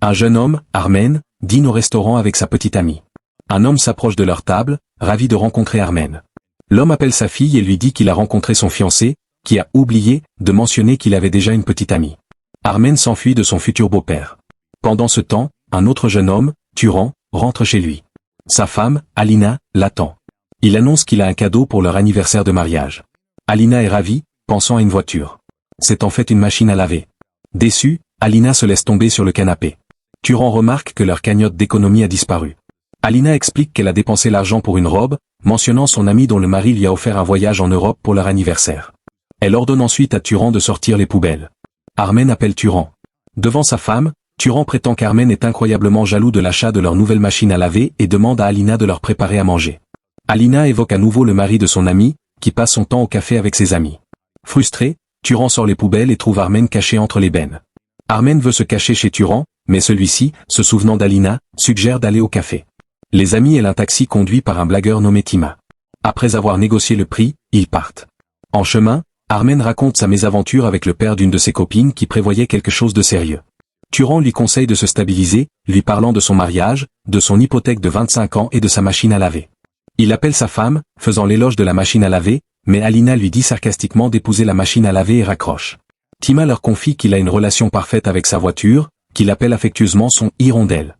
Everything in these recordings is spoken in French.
Un jeune homme, Armen, dîne au restaurant avec sa petite amie. Un homme s'approche de leur table, ravi de rencontrer Armen. L'homme appelle sa fille et lui dit qu'il a rencontré son fiancé, qui a oublié de mentionner qu'il avait déjà une petite amie. Armen s'enfuit de son futur beau-père. Pendant ce temps, un autre jeune homme, Turan, rentre chez lui. Sa femme, Alina, l'attend. Il annonce qu'il a un cadeau pour leur anniversaire de mariage. Alina est ravie, pensant à une voiture. C'est en fait une machine à laver. Déçue, Alina se laisse tomber sur le canapé. Turan remarque que leur cagnotte d'économie a disparu. Alina explique qu'elle a dépensé l'argent pour une robe, mentionnant son ami dont le mari lui a offert un voyage en Europe pour leur anniversaire. Elle ordonne ensuite à Turan de sortir les poubelles. Armen appelle Turan. Devant sa femme, Turan prétend qu'Armen est incroyablement jaloux de l'achat de leur nouvelle machine à laver et demande à Alina de leur préparer à manger. Alina évoque à nouveau le mari de son ami, qui passe son temps au café avec ses amis. Frustré, Turan sort les poubelles et trouve Armen caché entre les bennes. Armen veut se cacher chez Turan, mais celui-ci, se souvenant d'Alina, suggère d'aller au café. Les amis et un taxi conduit par un blagueur nommé Tima. Après avoir négocié le prix, ils partent. En chemin, Armen raconte sa mésaventure avec le père d'une de ses copines qui prévoyait quelque chose de sérieux. Turan lui conseille de se stabiliser, lui parlant de son mariage, de son hypothèque de 25 ans et de sa machine à laver. Il appelle sa femme, faisant l'éloge de la machine à laver, mais Alina lui dit sarcastiquement d'épouser la machine à laver et raccroche. Tima leur confie qu'il a une relation parfaite avec sa voiture, qu'il appelle affectueusement son « hirondelle ».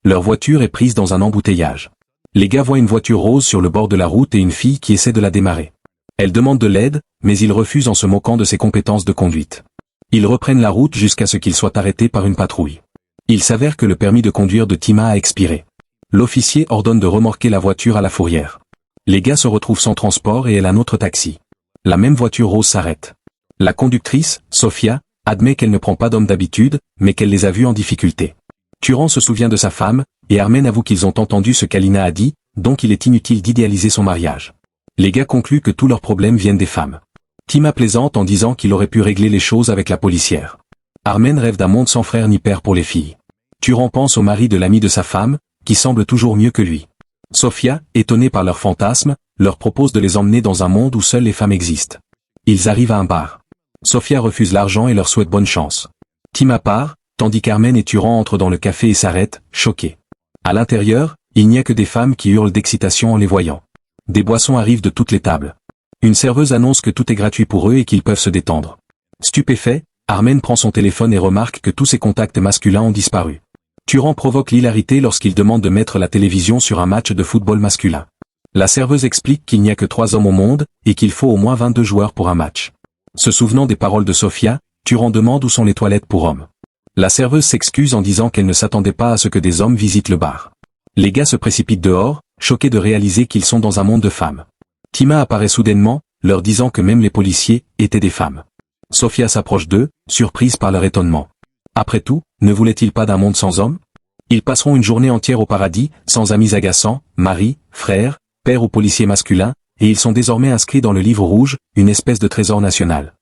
Leur voiture est prise dans un embouteillage. Les gars voient une voiture rose sur le bord de la route et une fille qui essaie de la démarrer. Elle demande de l'aide, mais il refuse en se moquant de ses compétences de conduite. Ils reprennent la route jusqu'à ce qu'ils soient arrêtés par une patrouille. Il s'avère que le permis de conduire de Tima a expiré. L'officier ordonne de remorquer la voiture à la fourrière. Les gars se retrouvent sans transport et elle un autre taxi. La même voiture rose s'arrête. La conductrice, Sofia, admet qu'elle ne prend pas d'hommes d'habitude, mais qu'elle les a vus en difficulté. Turan se souvient de sa femme, et Armen avoue qu'ils ont entendu ce qu'Alina a dit, donc il est inutile d'idéaliser son mariage. Les gars concluent que tous leurs problèmes viennent des femmes. Tima plaisante en disant qu'il aurait pu régler les choses avec la policière. Armen rêve d'un monde sans frère ni père pour les filles. Turan pense au mari de l'ami de sa femme, qui semble toujours mieux que lui. Sofia, étonnée par leurs fantasmes, leur propose de les emmener dans un monde où seules les femmes existent. Ils arrivent à un bar. Sofia refuse l'argent et leur souhaite bonne chance. Tima part, tandis qu'Armen et Turan entrent dans le café et s'arrêtent, choqués. À l'intérieur, il n'y a que des femmes qui hurlent d'excitation en les voyant. Des boissons arrivent de toutes les tables. Une serveuse annonce que tout est gratuit pour eux et qu'ils peuvent se détendre. Stupéfait, Armen prend son téléphone et remarque que tous ses contacts masculins ont disparu. Turan provoque l'hilarité lorsqu'il demande de mettre la télévision sur un match de football masculin. La serveuse explique qu'il n'y a que 3 hommes au monde, et qu'il faut au moins 22 joueurs pour un match. Se souvenant des paroles de Sofia, Turan demande où sont les toilettes pour hommes. La serveuse s'excuse en disant qu'elle ne s'attendait pas à ce que des hommes visitent le bar. Les gars se précipitent dehors, choqués de réaliser qu'ils sont dans un monde de femmes. Tima apparaît soudainement, leur disant que même les policiers étaient des femmes. Sofia s'approche d'eux, surprise par leur étonnement. Après tout, ne voulait-il pas d'un monde sans hommes? Ils passeront une journée entière au paradis, sans amis agaçants, mari, frère, père ou policier masculin, et ils sont désormais inscrits dans le livre rouge, une espèce de trésor national.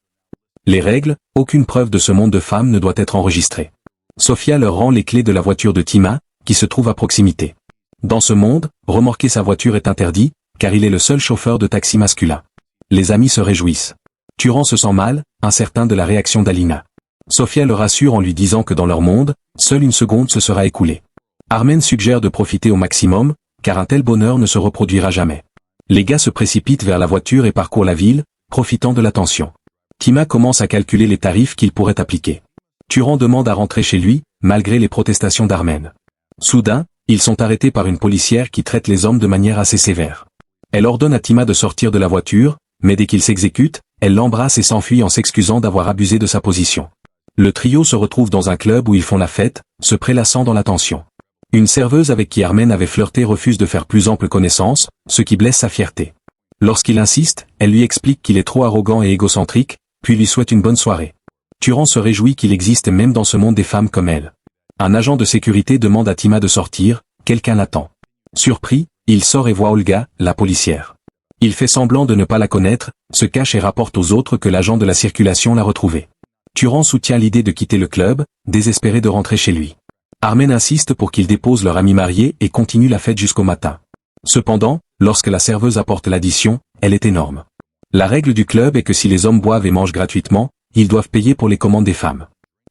Les règles, aucune preuve de ce monde de femmes ne doit être enregistrée. Sofia leur rend les clés de la voiture de Tima, qui se trouve à proximité. Dans ce monde, remorquer sa voiture est interdit, car il est le seul chauffeur de taxi masculin. Les amis se réjouissent. Turan se sent mal, incertain de la réaction d'Alina. Sofia le rassure en lui disant que dans leur monde, seule une seconde se sera écoulée. Armen suggère de profiter au maximum, car un tel bonheur ne se reproduira jamais. Les gars se précipitent vers la voiture et parcourent la ville, profitant de la tension. Tima commence à calculer les tarifs qu'il pourrait appliquer. Turan demande à rentrer chez lui, malgré les protestations d'Armen. Soudain, ils sont arrêtés par une policière qui traite les hommes de manière assez sévère. Elle ordonne à Tima de sortir de la voiture, mais dès qu'il s'exécute, elle l'embrasse et s'enfuit en s'excusant d'avoir abusé de sa position. Le trio se retrouve dans un club où ils font la fête, se prélassant dans l'attention. Une serveuse avec qui Armen avait flirté refuse de faire plus ample connaissance, ce qui blesse sa fierté. Lorsqu'il insiste, elle lui explique qu'il est trop arrogant et égocentrique, puis lui souhaite une bonne soirée. Turan se réjouit qu'il existe même dans ce monde des femmes comme elle. Un agent de sécurité demande à Tima de sortir, quelqu'un l'attend. Surpris, il sort et voit Olga, la policière. Il fait semblant de ne pas la connaître, se cache et rapporte aux autres que l'agent de la circulation l'a retrouvée. Turan soutient l'idée de quitter le club, désespéré de rentrer chez lui. Armen insiste pour qu'ils déposent leur ami marié et continuent la fête jusqu'au matin. Cependant, lorsque la serveuse apporte l'addition, elle est énorme. La règle du club est que si les hommes boivent et mangent gratuitement, ils doivent payer pour les commandes des femmes.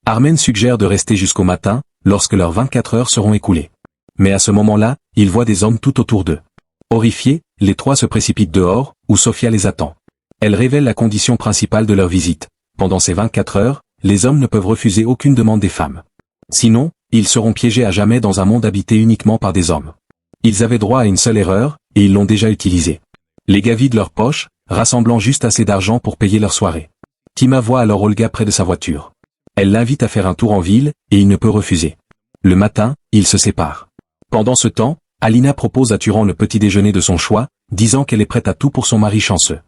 Armen suggère de rester jusqu'au matin, lorsque leurs 24 heures seront écoulées. Mais à ce moment-là, ils voient des hommes tout autour d'eux. Horrifiés, les trois se précipitent dehors, où Sophia les attend. Elle révèle la condition principale de leur visite. Pendant ces 24 heures, les hommes ne peuvent refuser aucune demande des femmes. Sinon, ils seront piégés à jamais dans un monde habité uniquement par des hommes. Ils avaient droit à une seule erreur, et ils l'ont déjà utilisée. Les gars vident leurs poches, rassemblant juste assez d'argent pour payer leur soirée. Tima voit alors Olga près de sa voiture. Elle l'invite à faire un tour en ville, et il ne peut refuser. Le matin, ils se séparent. Pendant ce temps, Alina propose à Turan le petit déjeuner de son choix, disant qu'elle est prête à tout pour son mari chanceux.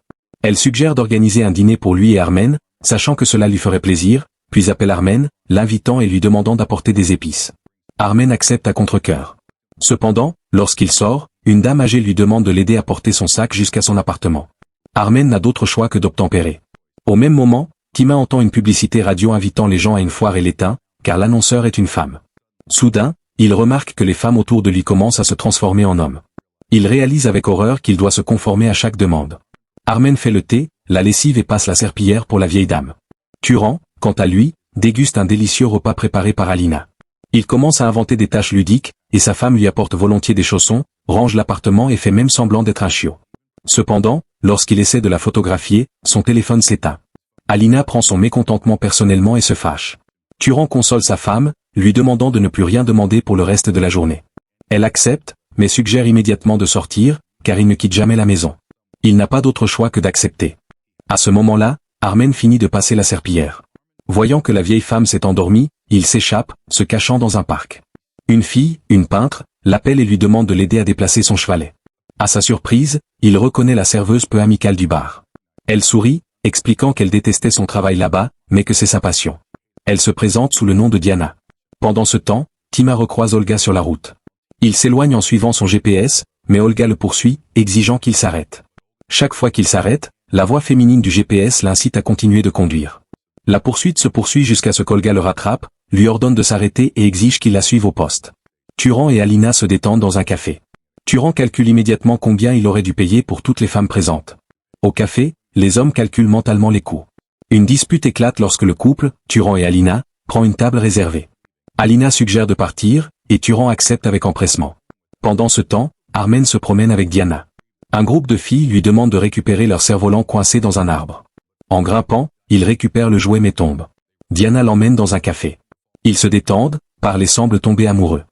Elle suggère d'organiser un dîner pour lui et Armen, sachant que cela lui ferait plaisir, puis appelle Armen, l'invitant et lui demandant d'apporter des épices. Armen accepte à contre-cœur. Cependant, lorsqu'il sort, une dame âgée lui demande de l'aider à porter son sac jusqu'à son appartement. Armen n'a d'autre choix que d'obtempérer. Au même moment, Tima entend une publicité radio invitant les gens à une foire et l'éteint, car l'annonceur est une femme. Soudain, il remarque que les femmes autour de lui commencent à se transformer en hommes. Il réalise avec horreur qu'il doit se conformer à chaque demande. Armen fait le thé, la lessive et passe la serpillière pour la vieille dame. Turan, quant à lui, déguste un délicieux repas préparé par Alina. Il commence à inventer des tâches ludiques, et sa femme lui apporte volontiers des chaussons, range l'appartement et fait même semblant d'être un chiot. Cependant, lorsqu'il essaie de la photographier, son téléphone s'éteint. Alina prend son mécontentement personnellement et se fâche. Turan console sa femme, lui demandant de ne plus rien demander pour le reste de la journée. Elle accepte, mais suggère immédiatement de sortir, car il ne quitte jamais la maison. Il n'a pas d'autre choix que d'accepter. À ce moment-là, Armen finit de passer la serpillière. Voyant que la vieille femme s'est endormie, il s'échappe, se cachant dans un parc. Une fille, une peintre, l'appelle et lui demande de l'aider à déplacer son chevalet. À sa surprise, il reconnaît la serveuse peu amicale du bar. Elle sourit, expliquant qu'elle détestait son travail là-bas, mais que c'est sa passion. Elle se présente sous le nom de Diana. Pendant ce temps, Tima recroise Olga sur la route. Il s'éloigne en suivant son GPS, mais Olga le poursuit, exigeant qu'il s'arrête. Chaque fois qu'il s'arrête, la voix féminine du GPS l'incite à continuer de conduire. La poursuite se poursuit jusqu'à ce qu'Olga le rattrape, lui ordonne de s'arrêter et exige qu'il la suive au poste. Turan et Alina se détendent dans un café. Turan calcule immédiatement combien il aurait dû payer pour toutes les femmes présentes. Au café, les hommes calculent mentalement les coûts. Une dispute éclate lorsque le couple, Turan et Alina, prend une table réservée. Alina suggère de partir, et Turan accepte avec empressement. Pendant ce temps, Armen se promène avec Diana. Un groupe de filles lui demande de récupérer leur cerf-volant coincé dans un arbre. En grimpant, il récupère le jouet mais tombe. Diana l'emmène dans un café. Ils se détendent, parlent et semblent tomber amoureux.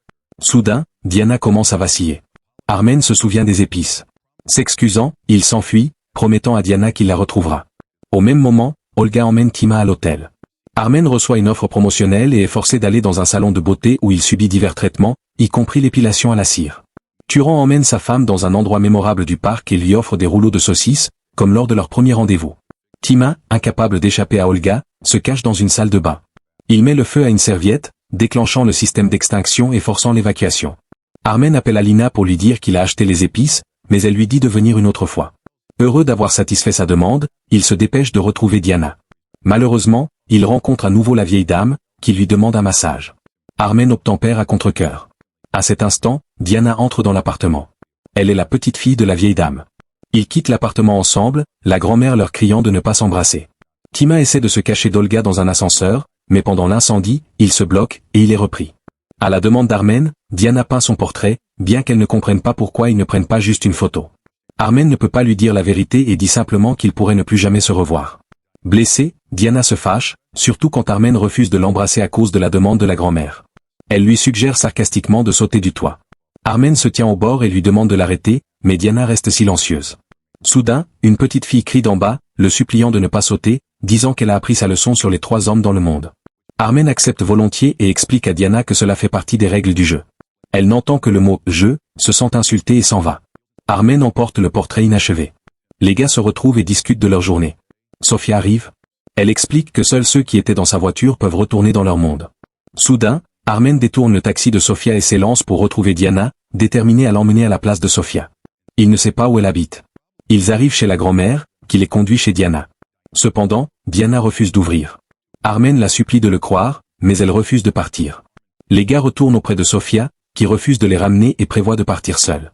Soudain, Diana commence à vaciller. Armen se souvient des épices. S'excusant, il s'enfuit, promettant à Diana qu'il la retrouvera. Au même moment, Olga emmène Tima à l'hôtel. Armen reçoit une offre promotionnelle et est forcé d'aller dans un salon de beauté où il subit divers traitements, y compris l'épilation à la cire. Turan emmène sa femme dans un endroit mémorable du parc et lui offre des rouleaux de saucisses, comme lors de leur premier rendez-vous. Tima, incapable d'échapper à Olga, se cache dans une salle de bain. Il met le feu à une serviette, déclenchant le système d'extinction et forçant l'évacuation. Armen appelle Alina pour lui dire qu'il a acheté les épices, mais elle lui dit de venir une autre fois. Heureux d'avoir satisfait sa demande, il se dépêche de retrouver Diana. Malheureusement, il rencontre à nouveau la vieille dame, qui lui demande un massage. Armen obtempère à contre-cœur. À cet instant, Diana entre dans l'appartement. Elle est la petite fille de la vieille dame. Ils quittent l'appartement ensemble, la grand-mère leur criant de ne pas s'embrasser. Tima essaie de se cacher d'Olga dans un ascenseur, mais pendant l'incendie, il se bloque, et il est repris. À la demande d'Armen, Diana peint son portrait, bien qu'elle ne comprenne pas pourquoi ils ne prennent pas juste une photo. Armen ne peut pas lui dire la vérité et dit simplement qu'ils pourraient ne plus jamais se revoir. Blessée, Diana se fâche, surtout quand Armen refuse de l'embrasser à cause de la demande de la grand-mère. Elle lui suggère sarcastiquement de sauter du toit. Armen se tient au bord et lui demande de l'arrêter, mais Diana reste silencieuse. Soudain, une petite fille crie d'en bas, le suppliant de ne pas sauter, disant qu'elle a appris sa leçon sur les 3 hommes dans le monde. Armen accepte volontiers et explique à Diana que cela fait partie des règles du jeu. Elle n'entend que le mot « jeu », se sent insultée et s'en va. Armen emporte le portrait inachevé. Les gars se retrouvent et discutent de leur journée. Sophia arrive. Elle explique que seuls ceux qui étaient dans sa voiture peuvent retourner dans leur monde. Soudain, Armen détourne le taxi de Sophia et s'élance pour retrouver Diana, déterminée à l'emmener à la place de Sophia. Il ne sait pas où elle habite. Ils arrivent chez la grand-mère, qui les conduit chez Diana. Cependant, Diana refuse d'ouvrir. Armen la supplie de le croire, mais elle refuse de partir. Les gars retournent auprès de Sophia, qui refuse de les ramener et prévoit de partir seule.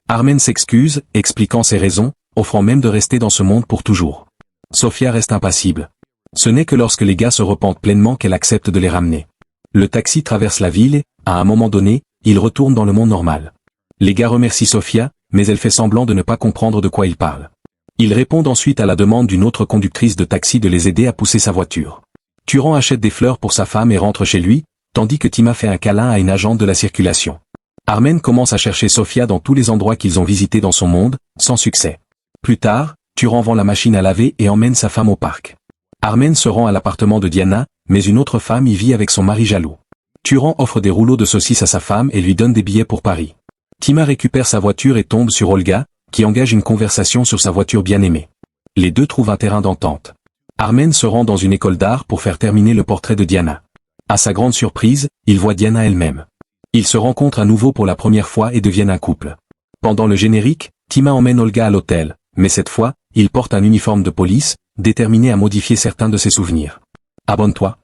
Armen s'excuse, expliquant ses raisons, offrant même de rester dans ce monde pour toujours. Sophia reste impassible. Ce n'est que lorsque les gars se repentent pleinement qu'elle accepte de les ramener. Le taxi traverse la ville À un moment donné, il retourne dans le monde normal. Les gars remercient Sofia, mais elle fait semblant de ne pas comprendre de quoi il parle. Ils répondent ensuite à la demande d'une autre conductrice de taxi de les aider à pousser sa voiture. Turan achète des fleurs pour sa femme et rentre chez lui, tandis que Tima fait un câlin à une agente de la circulation. Armen commence à chercher Sofia dans tous les endroits qu'ils ont visités dans son monde, sans succès. Plus tard, Turan vend la machine à laver et emmène sa femme au parc. Armen se rend à l'appartement de Diana, mais une autre femme y vit avec son mari jaloux. Turan offre des rouleaux de saucisses à sa femme et lui donne des billets pour Paris. Tima récupère sa voiture et tombe sur Olga, qui engage une conversation sur sa voiture bien-aimée. Les deux trouvent un terrain d'entente. Armen se rend dans une école d'art pour faire terminer le portrait de Diana. À sa grande surprise, il voit Diana elle-même. Ils se rencontrent à nouveau pour la première fois et deviennent un couple. Pendant le générique, Tima emmène Olga à l'hôtel, mais cette fois, il porte un uniforme de police, déterminé à modifier certains de ses souvenirs. Abonne-toi.